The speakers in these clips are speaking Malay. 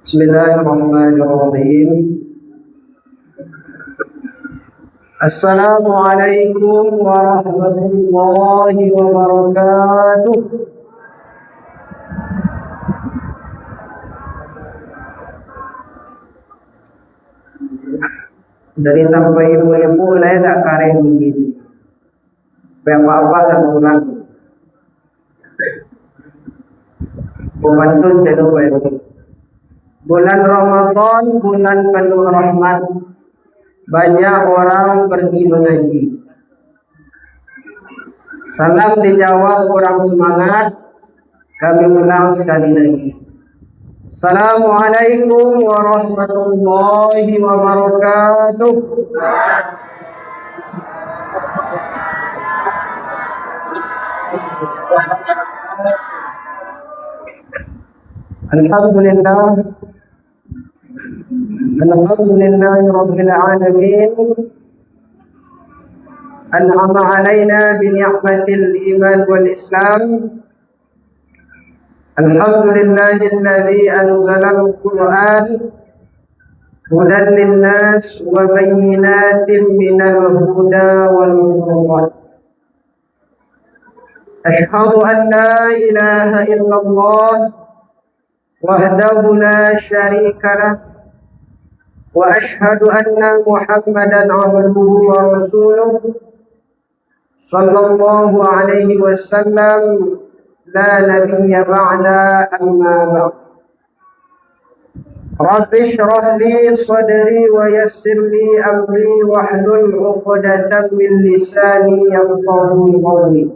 Bismillahirrahmanirrahim. Assalamualaikum warahmatullahi wabarakatuh. Dari tanpa ibu-ibu saya tak kareh begini. Bapak-bapak dan orang pemantun saya lupa itu. Bulan Ramadan, bulan penuh rahmat. Banyak orang pergi mengaji. Salam dijawab kurang semangat. Kami ulang sekali lagi. Assalamualaikum warahmatullahi wabarakatuh. Alhamdulillah. Alhamdulillahi Rabbil Alamin. An'ama alaina bi ni'matil iman wal Islam. Alhamdulillahilladzi anzala al-Qur'an hudan lin-nas wa bayyinatin minal huda wal furqan. Asyhadu an la ilaha illallah wahdahu la syarika lah wa ashhadu anna Muhammadan abduhu wa rasuluh sallallahu alaihi wasallam la nabiyya ba'da amma ba'd. Rabbi shrah li sadri wa yassir li amri wahlul 'uqdatam min lisani yafqahu qawli.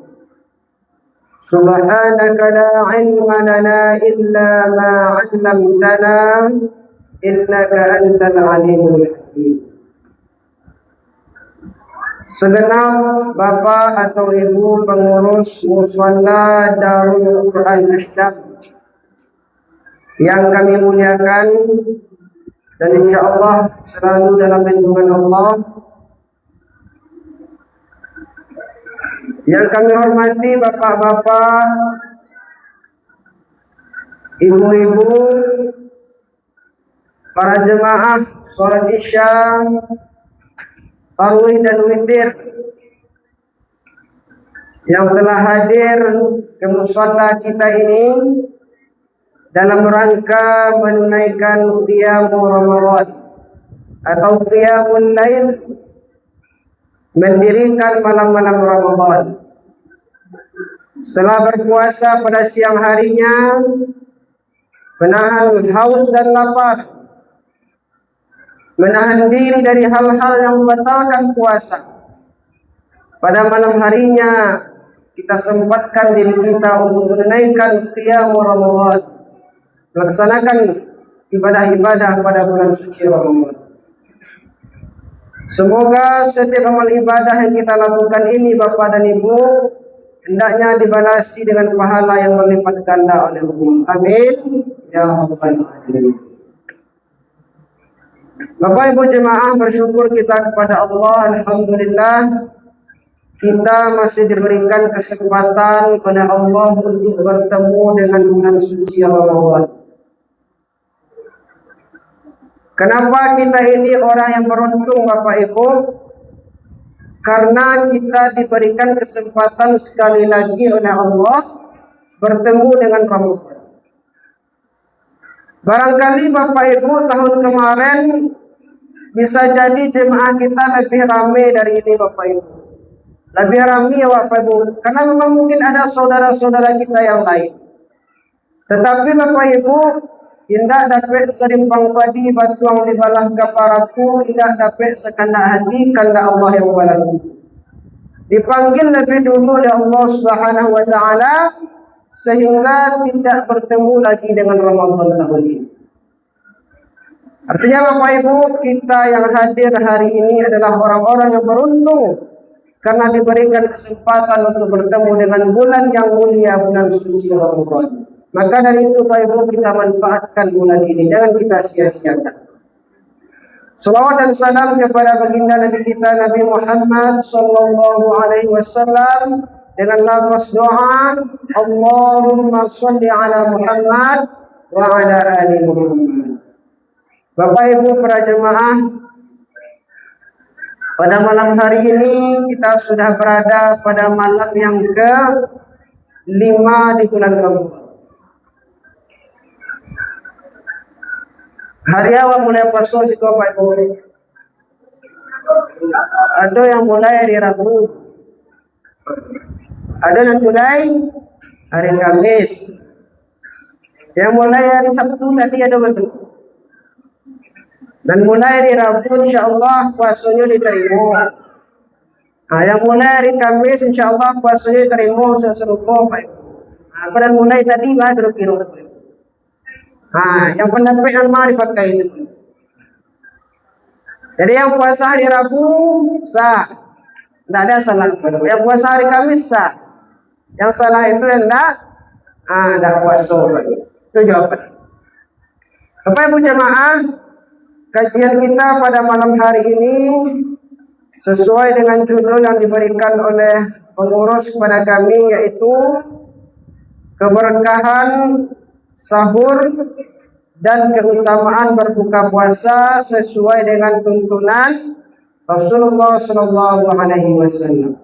Subhanaka la ilma lana illa ma 'allamtana innaka antal alimul hakim. Segenap bapak atau ibu pengurus musalla Darul Quran Asy-Syam yang kami muliakan dan insyaallah selalu dalam lindungan Allah. Yang kami hormati bapak-bapak, ibu-ibu, para jemaah sholat isya, tarawih dan witir yang telah hadir ke musalla kita ini dalam rangka menunaikan qiyamul Ramadan atau qiyamul lail, mendirikan malam-malam Ramadan. Setelah berpuasa pada siang harinya, menahan haus dan lapar, menahan diri dari hal-hal yang membatalkan puasa. Pada malam harinya kita sempatkan diri kita untuk menunaikan qiyamul Ramadan, melaksanakan ibadah-ibadah pada bulan suci Ramadan. Semoga setiap amal ibadah yang kita lakukan ini Bapak dan Ibu hendaknya dibalasi dengan pahala yang berlipat ganda oleh Allah. Amin ya rabbal alamin. Bapak Ibu jemaah, bersyukur kita kepada Allah. Alhamdulillah kita masih diberikan kesempatan pada Allah untuk bertemu dengan bulan suci Ramadan. Kenapa kita ini orang yang beruntung Bapak Ibu? Karena kita diberikan kesempatan sekali lagi oleh Allah bertemu dengan Ramadan. Barangkali Bapak Ibu tahun kemarin bisa jadi jemaah kita lebih ramai dari ini Bapak Ibu. Lebih ramai ya Bapak Ibu. Karena memang mungkin ada saudara-saudara kita yang lain. Tetapi Bapak Ibu, indah dapat serimpang padi batuang di balah kaparaku, indah dapat sekandak hati kandak Allah yang balaku. Dipanggil lebih dulu oleh Allah Subhanahu wa taala sehingga tidak bertemu lagi dengan Ramadan tahun ini. Artinya Bapak Ibu, kita yang hadir hari ini adalah orang-orang yang beruntung karena diberikan kesempatan untuk bertemu dengan bulan yang mulia, bulan suci Ramadan. Maka dari itu Bapak Ibu, kita manfaatkan bulan ini, jangan kita sia-siakan. Salawat dan salam kepada baginda Nabi kita Nabi Muhammad sallallahu alaihi wasallam dengan lafaz doa, Allahumma shalli ala Muhammad wa ala ali Muhammad. Bapak Ibu para jemaah, pada malam hari ini kita sudah berada pada malam yang ke-5 di bulan Ramadan. Hari awal mulai puasa itu Bapak Ibu. Ada yang mulai hari Rabu, ada yang mulai hari Kamis, yang mulai hari Sabtu tadi ada betul. Dan mulai hari Rabu insyaallah puasanya diterima. Yang mulai hari Kamis insyaallah puasanya diterima serupa Pak. Pada mulai tadi baru kira. Yang pendapat yang pakai itu. Jadi yang puasa hari Rabu sah, tidak ada salah. Yang puasa hari Kamis sah. Yang salah itu yang tidak puasa. Itu jawaban. Bapak Ibu jemaah, kajian kita pada malam hari ini sesuai dengan judul yang diberikan oleh pengurus kepada kami, yaitu keberkahan sahur dan keutamaan berbuka puasa sesuai dengan tuntunan Rasulullah Shallallahu Alaihi Wasallam.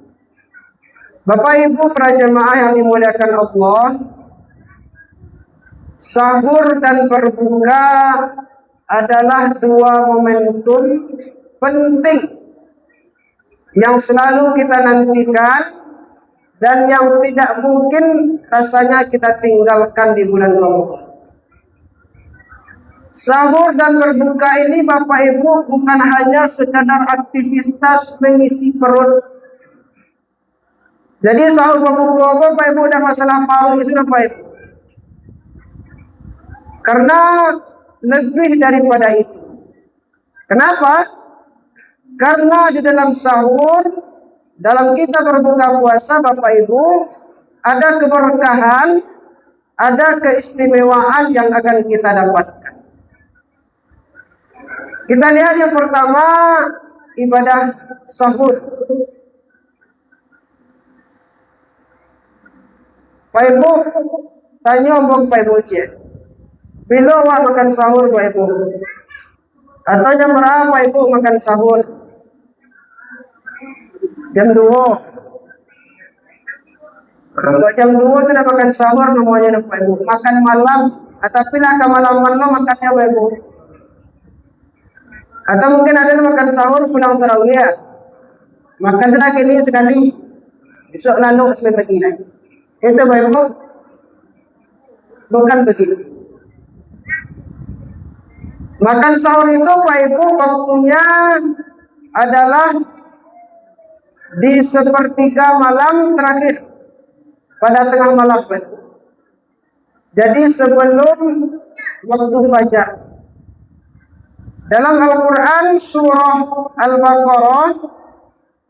Bapak Ibu para jemaah yang dimuliakan Allah, sahur dan berbuka adalah dua momentum penting yang selalu kita nantikan dan yang tidak mungkin rasanya kita tinggalkan di bulan Ramadan. Sahur dan berbuka ini Bapak Ibu bukan hanya sekadar aktivitas mengisi perut. Jadi sahur berbuka Bapak Ibu udah masalah paru itu Bapak Ibu. Karena lebih daripada itu. Kenapa? Karena di dalam sahur, dalam kita berbuka puasa Bapak Ibu, ada keberkahan, ada keistimewaan yang akan kita dapatkan. Kita lihat yang pertama, ibadah sahur. Pak Ibu, tanya Pak Ibu cik. Bila awak makan sahur Pak Ibu? Atau jam berapa Ibu makan sahur? Jam 2. Kalau jam 2 tidak makan sahur namanya Pak Ibu. Makan malam. Tapi lah ke malam makannya Pak Ibu. Atau mungkin ada yang makan sahur pulang tarawih. Makan sekali. Besok lalu sampai pagi lagi. Itu Pak Ibu. Bukan begitu. Makan sahur itu Pak Ibu waktunya adalah di sepertiga malam terakhir pada tengah malam Pak Ibu. Jadi sebelum waktu fajar. Dalam Al-Quran surah Al-Baqarah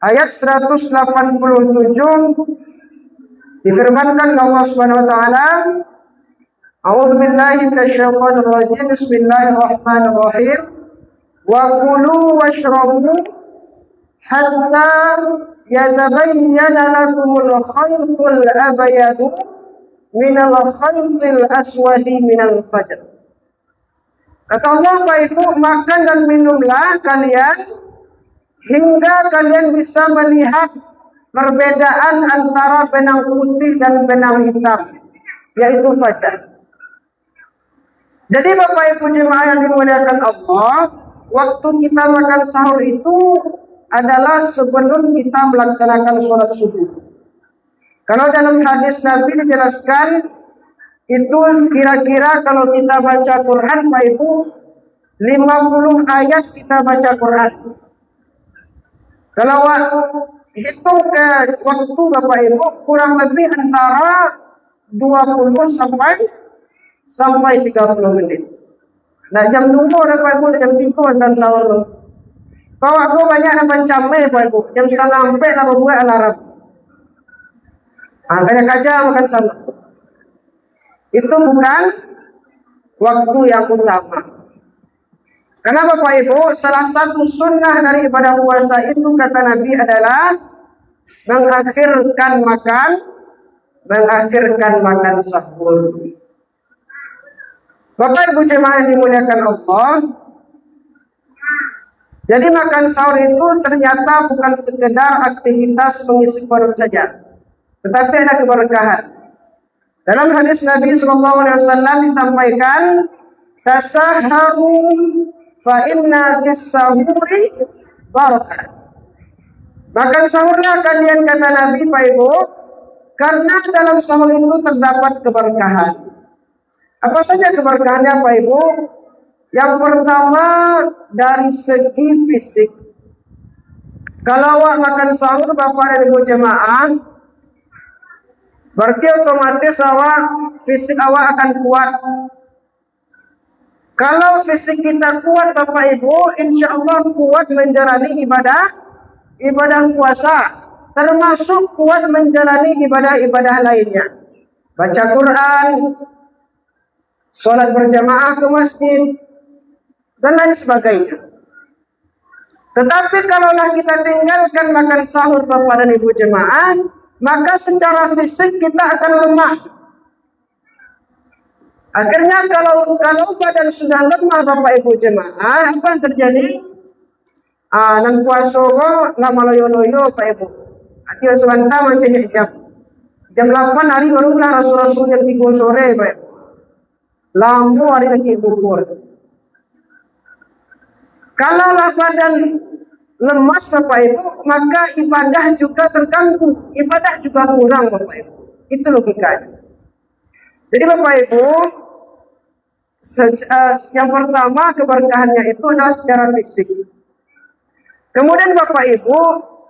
ayat 187 difirmankan Allah Subhanahu wa taala, A'udzu billahi minasyaitonir rajim. Bismillahirrahmanirrahim. Wa kulu washrabu hatta yatabayyana lakumul khaytul abyadu minal khaytil aswadi minal fajr. Kata Allah, Pak Ibu, makan dan minumlah kalian hingga kalian bisa melihat perbedaan antara benang putih dan benang hitam, yaitu fajar. Jadi Bapak Ibu jemaah yang dimuliakan Allah, waktu kita makan sahur itu adalah sebelum kita melaksanakan sholat subuh. Kalau dalam hadis Nabi dijelaskan, itu kira-kira kalau kita baca Quran Pak Ibu, 50 ayat kita baca Quran. Kalau hitung ke waktu Bapak Ibu, kurang lebih antara 20 sampai 30 menit. Nah jam 2 Bapak Ibu, jam 3 akan sahur. Kalau aku banyak nak mencamai Bapak Ibu, jam 3:30 lah buat alarm. Kaca makan sahur. Itu bukan waktu yang utama. Karena Bapak Ibu, salah satu sunnah dari ibadah puasa itu kata Nabi adalah mengakhirkan makan sahur. Bapak Ibu jemaah yang dimuliakan Allah, Jadi makan sahur itu ternyata bukan sekedar aktivitas mengisi perut saja, tetapi ada keberkahan. Dalam hadis Nabi SAW disampaikan, tasaharu fa inna fis sahuri barakah. Makan sahurlah kalian, kata Nabi, Pak Ibu, karena dalam sahur itu terdapat keberkahan. Apa saja keberkahannya, Pak Ibu? Yang pertama, dari segi fisik. Kalau awak makan sahur, Bapak dan Ibu jemaah, berarti otomatis fisik awak akan kuat. Kalau fisik kita kuat, Bapak Ibu, insya Allah kuat menjalani ibadah puasa, termasuk kuat menjalani ibadah-ibadah lainnya. Baca Quran, sholat berjamaah ke masjid, dan lain sebagainya. Tetapi kalaulah kita tinggalkan makan sahur, Bapak dan Ibu jemaah, maka secara fisik kita akan lemah. Akhirnya kalau badan sudah lemah, Bapak Ibu jemaah, apa yang terjadi? Nan puasa lama loyo-loyo, Pak Ibu. Atil sebentar macam jam 8 hari barulah rasul-rasul jam 3 sore, Pak Ibu. Lampu hari lagi bubur. Kalau badan lemas, Bapak Ibu, maka ibadah juga terganggu, ibadah juga kurang, Bapak Ibu. Itu logikanya. Jadi Bapak Ibu, yang pertama keberkahannya itu adalah secara fisik. Kemudian Bapak Ibu,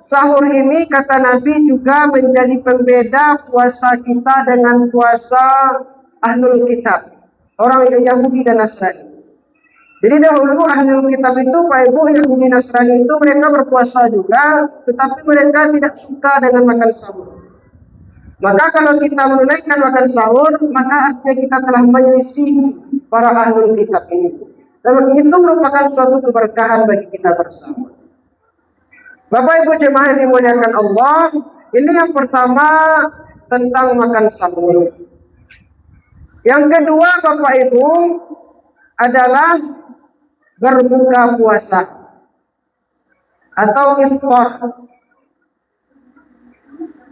sahur ini kata Nabi juga menjadi pembeda puasa kita dengan puasa Ahlul Kitab, orang Yahudi dan Nasrani. Jadi dahulu Ahlul Kitab itu, Pak Ibu, Yahudi Nasrani itu mereka berpuasa juga, tetapi mereka tidak suka dengan makan sahur. Maka kalau kita menunaikan makan sahur, maka artinya kita telah menyelisih para Ahlul Kitab ini. Dan itu merupakan suatu keberkahan bagi kita bersama. Bapak Ibu jemaah yang dimuliakan Allah, ini yang pertama tentang makan sahur. Yang kedua, Bapak Ibu, adalah berbuka puasa atau iftar.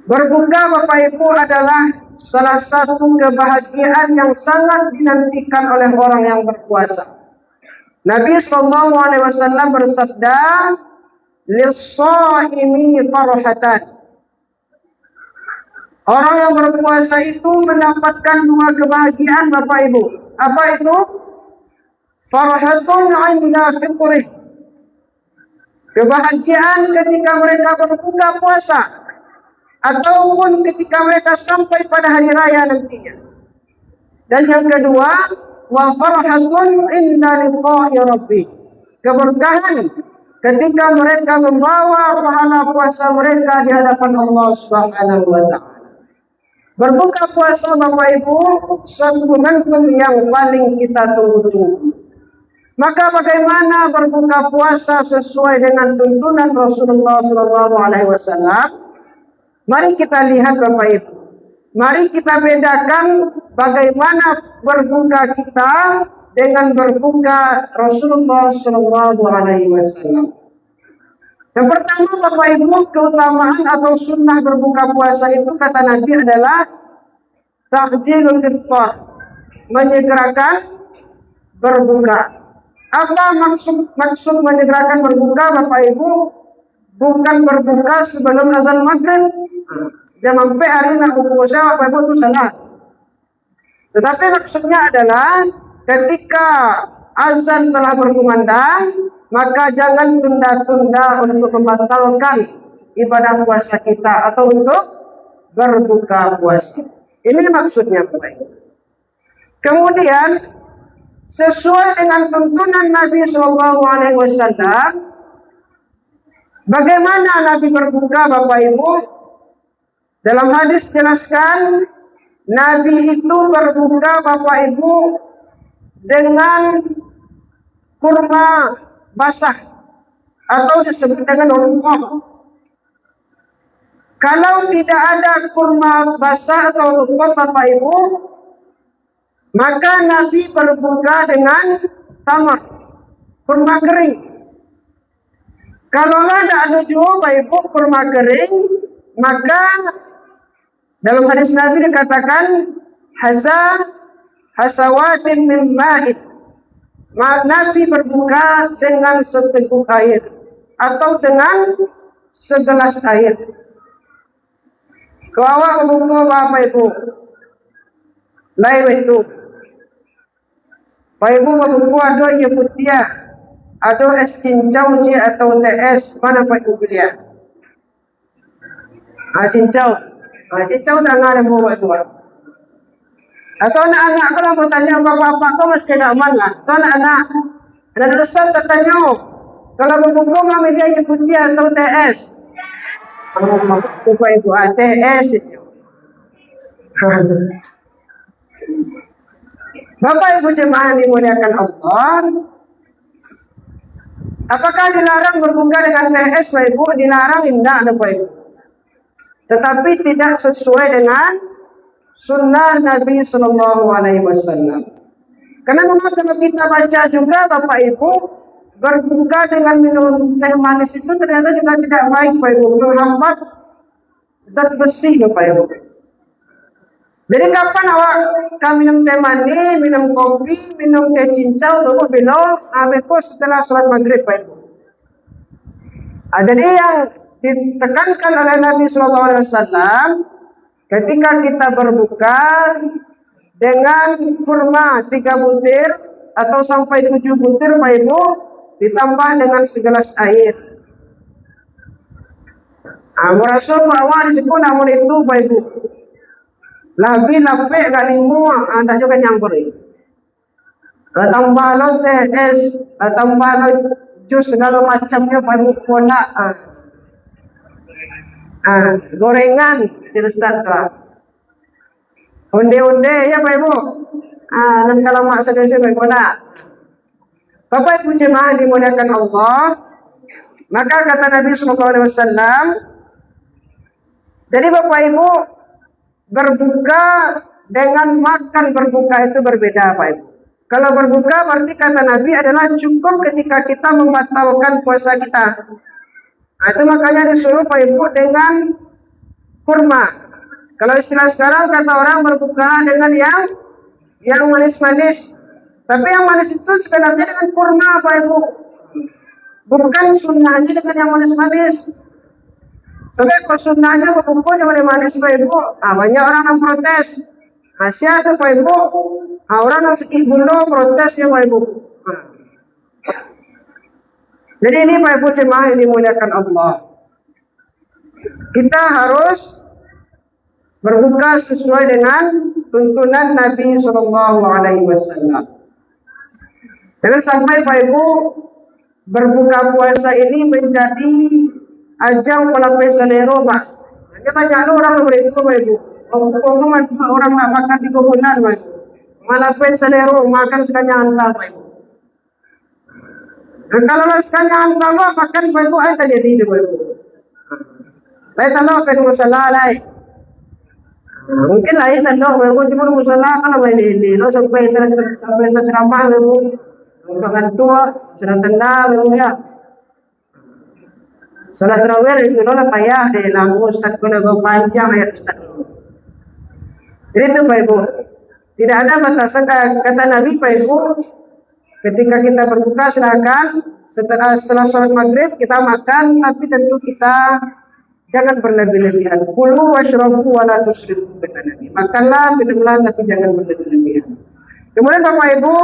Berbuka, Bapak Ibu, adalah salah satu kebahagiaan yang sangat dinantikan oleh orang yang berpuasa. Nabi SAW bersabda, "Lis-shaimi farhatan." Orang yang berpuasa itu mendapatkan dua kebahagiaan, Bapak Ibu. Apa itu? Farhatun 'inda fitrih. Kebahagiaan ketika mereka berbuka puasa, ataupun ketika mereka sampai pada hari raya nantinya. Dan yang kedua, wa farhatun 'inda liqa'i rabbih. Keberkahan ketika mereka membawa pahala puasa mereka di hadapan Allah Subhanahu wa taala. Berbuka puasa, Bapak Ibu, suatu momentum yang paling kita tunggu-tunggu. Maka bagaimana berbuka puasa sesuai dengan tuntunan Rasulullah SAW? Mari kita lihat, Bapak Ibu. Mari kita bedakan bagaimana berbuka kita dengan berbuka Rasulullah SAW. Yang pertama, Bapak Ibu, keutamaan atau sunnah berbuka puasa itu kata Nabi adalah ta'jilul iftar, menyegerakan berbuka. Apa maksud menyegerakan berbuka, Bapak Ibu? Bukan berbuka sebelum azan maghrib. Jangan sampai hari nak berpuasa, Bapak Ibu, itu salah. Tetapi maksudnya adalah ketika azan telah berkumandang, maka jangan tunda-tunda untuk membatalkan ibadah puasa kita atau untuk berbuka puasa. Ini maksudnya, Bapak Ibu. Kemudian sesuai dengan tuntunan Nabi SAW, bagaimana Nabi berbuka, Bapak Ibu? Dalam hadis jelaskan, Nabi itu berbuka, Bapak Ibu, dengan kurma basah atau disebut dengan rungkok. Kalau tidak ada kurma basah atau rungkok, Bapak Ibu, maka Nabi berbuka dengan tamar, kurma kering. Kalaulah tidak ada juga Bapak Ibu kurma kering, maka dalam hadis Nabi dikatakan hasawatin min ma'id. Nabi berbuka dengan seteguk air atau dengan segelas air. Kau awak berbuka Bapak Ibu, lain itu. Bapak Ibu berbuka ada yang putih, ada es cincau atau teh es, mana Pak Ibu pilih? Cincau. Cincau tak ada Bapak Ibu. Atau anak-anak kalau bertanya bapak-bapak kau masih aman lah. Atau anak-anak dan ustaz bertanya, kalau berbuka mami dia yang putih atau teh es? Bapak Ibu teh es itu. Bapak Ibu jemaah dimuliakan Allah. Apakah dilarang berbuka dengan teh es Bapak Ibu? Dilarang tidak Bapak Ibu. Tetapi tidak sesuai dengan sunnah Nabi Sallallahu Alaihi Wasallam. Karena memang kalau kita baca juga Bapak Ibu, berbuka dengan minum teh manis itu ternyata juga tidak baik Bapak Ibu, menghambat zat besi Bapak Ibu. Jadi kapan awak minum teh manis, minum kopi, minum teh cincau, lalu belok, setelah sholat maghrib Bapak Ibu. Jadi yang ditekankan oleh Nabi Sallallahu Alaihi Wasallam, ketika kita berbuka dengan kurma 3 butir atau sampai 7 butir Pak Ibu, ditambah dengan segelas air. Merasa bahwa disebut namun itu Pak Ibu. Lebih lapik gak limu, tak juga nyampur. Tambah lo teh es, tambah lo jus segala macamnya Pak Ibu, pola. Gorengan terus tak. Onde-onde ya Pak Ibu. Dan kalau mak sedih Pak Ibu nak. Bapak Ibu jemaah dimuliakan Allah. Maka kata Nabi Sallallahu Alaihi Wasallam, jadi Bapak Ibu berbuka dengan makan berbuka itu berbeda Pak Ibu. Kalau berbuka berarti kata Nabi adalah cukup ketika kita membatalkan puasa kita. Itu makanya disuruh Pak Ibu dengan kurma. Kalau istilah sekarang kata orang berbuka dengan yang manis-manis. Tapi yang manis itu sebenarnya dengan kurma Pak Ibu. Bukan sunnahnya dengan yang manis-manis. Sampai kalau sunnahnya berbuka dengan manis Pak Ibu. Banyak orang yang protes. Siapa Pak Ibu? Orang yang sekih bulu protesnya Pak Ibu. Jadi ini Pak Ibu jemaah yang dimuliakan Allah. Kita harus berbuka sesuai dengan tuntunan Nabi Sallallahu Alaihi Wasallam. Jangan sampai Pak Ibu berbuka puasa ini menjadi ajang pelapis selero Pak. Hanya banyak orang begitu Pak Ibu. Orang nak makan di kubunan Pak Ibu. Melapis selero makan sekanya antar Pak Ibu. Dan kalau sekanya antar makan Pak Ibu ada jadi Pak Ibu. Lain tanah Pak Ibu salah lain. Mungkin lain tanda memang cuma musola kan apa ini lo sampai ceramah memang orang tua sudah senda memang ya salat tarawih itu lo lah payah deh lampu ustaz guna go panjang ayat ustaz. Jadi itu Pak Ibu tidak ada batasan kata Nabi Pak Ibu ketika kita berbuka silakan setelah sholat maghrib kita makan tapi tentu kita jangan berlebih-lebihan. Kulu washrabu wa la tusrifu kata Nabi. Makanlah, minumlah tapi jangan berlebih-lebihan. Kemudian Bapak Ibu,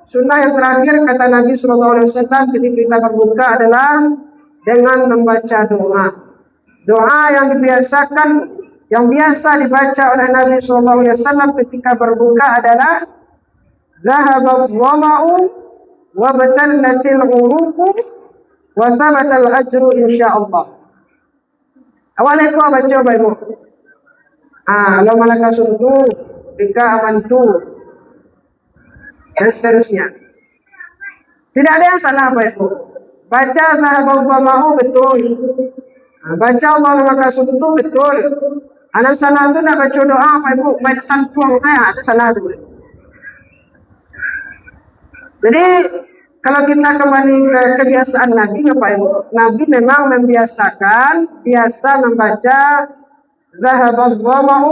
sunnah yang terakhir kata Nabi Sallallahu Alaihi Wasallam ketika kita berbuka adalah dengan membaca doa. Doa yang dibiasakan, yang biasa dibaca oleh Nabi Sallallahu Alaihi Wasallam ketika berbuka adalah Dhahaba dhama'u wa batannatil uruqu wa thabatal ajru insyaallah. Awalnya kau baca Bapak Ibu. Lalu malaka suntu, bika amantu, dan seterusnya. Tidak ada yang salah Bapak Ibu. Baca Dhahaba dhama'u betul. Baca Allah malaka suntu betul. Anak salah itu nak baca doa Bapak Ibu, baca santuang saya, itu salah itu. Jadi Kalau kita kembali ke kebiasaan Nabi, Bapak Ibu, Nabi memang membiasakan biasa membaca Zahabadh dhama'u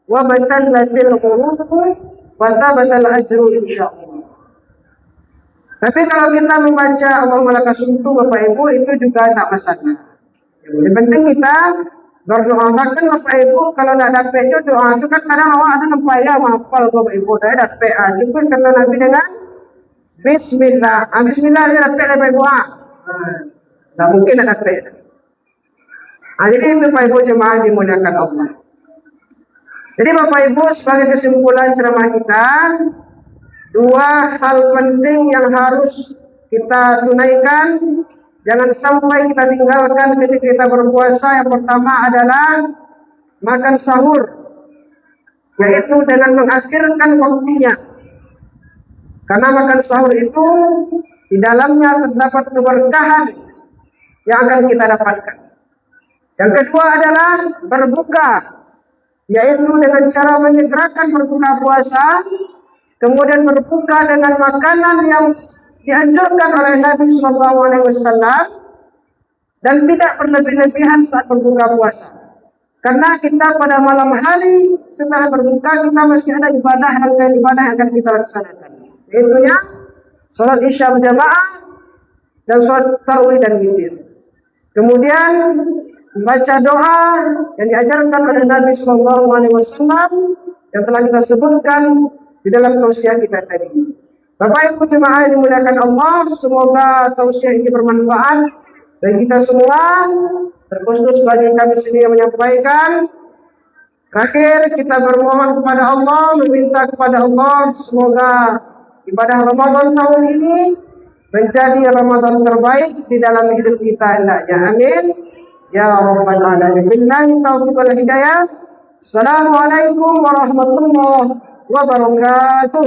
wa batallatil qulubu wa tabatal ajru insyaallah. Tapi kalau kita membaca Allahumma lakas sumtu, Bapak Ibu, itu juga tak masalah. Yang penting kita berdoa. Bahkan Bapak Ibu kalau tidak dapat itu doa itu kan kadang awak ada nempaya menghafal Bapak Ibu, tidak dapat. Cukup kata Nabi dengan Bismillah. Bismillah dia dapat Bapak Ibu. Tak mungkin tidak dapat. Jadi itu Bapak Ibu jemaah dimuliakan Allah. Jadi Bapak Ibu sebagai kesimpulan ceramah kita, dua hal penting yang harus kita tunaikan, jangan sampai kita tinggalkan ketika kita berpuasa. Yang pertama adalah makan sahur, yaitu dengan mengakhirkan waktunya. Karena makan sahur itu di dalamnya terdapat keberkahan yang akan kita dapatkan. Yang kedua adalah berbuka, yaitu dengan cara menyegerakan berbuka puasa, kemudian berbuka dengan makanan yang dianjurkan oleh Nabi SAW dan tidak berlebih-lebihan saat berbuka puasa. Karena kita pada malam hari setelah berbuka kita masih ada ibadah rangkaian ibadah yang akan kita laksanakan, yaitunya sholat isya berjamaah dan sholat tarawih dan witir. Kemudian membaca doa yang diajarkan oleh Nabi SAW yang telah kita sebutkan di dalam tausiah kita tadi. Bapak Ibu jemaah yang dimuliakan Allah, semoga tausiah ini bermanfaat bagi kita semua, terkhusus bagi kami sendiri yang menyampaikan. Terakhir kita bermohon kepada Allah, meminta kepada Allah semoga ibadah Ramadan tahun ini menjadi Ramadan terbaik di dalam hidup kita hendaknya. Amin ya rabbal alamin. Billahi taufiq wal hidayah. Assalamualaikum warahmatullahi wabarakatuh.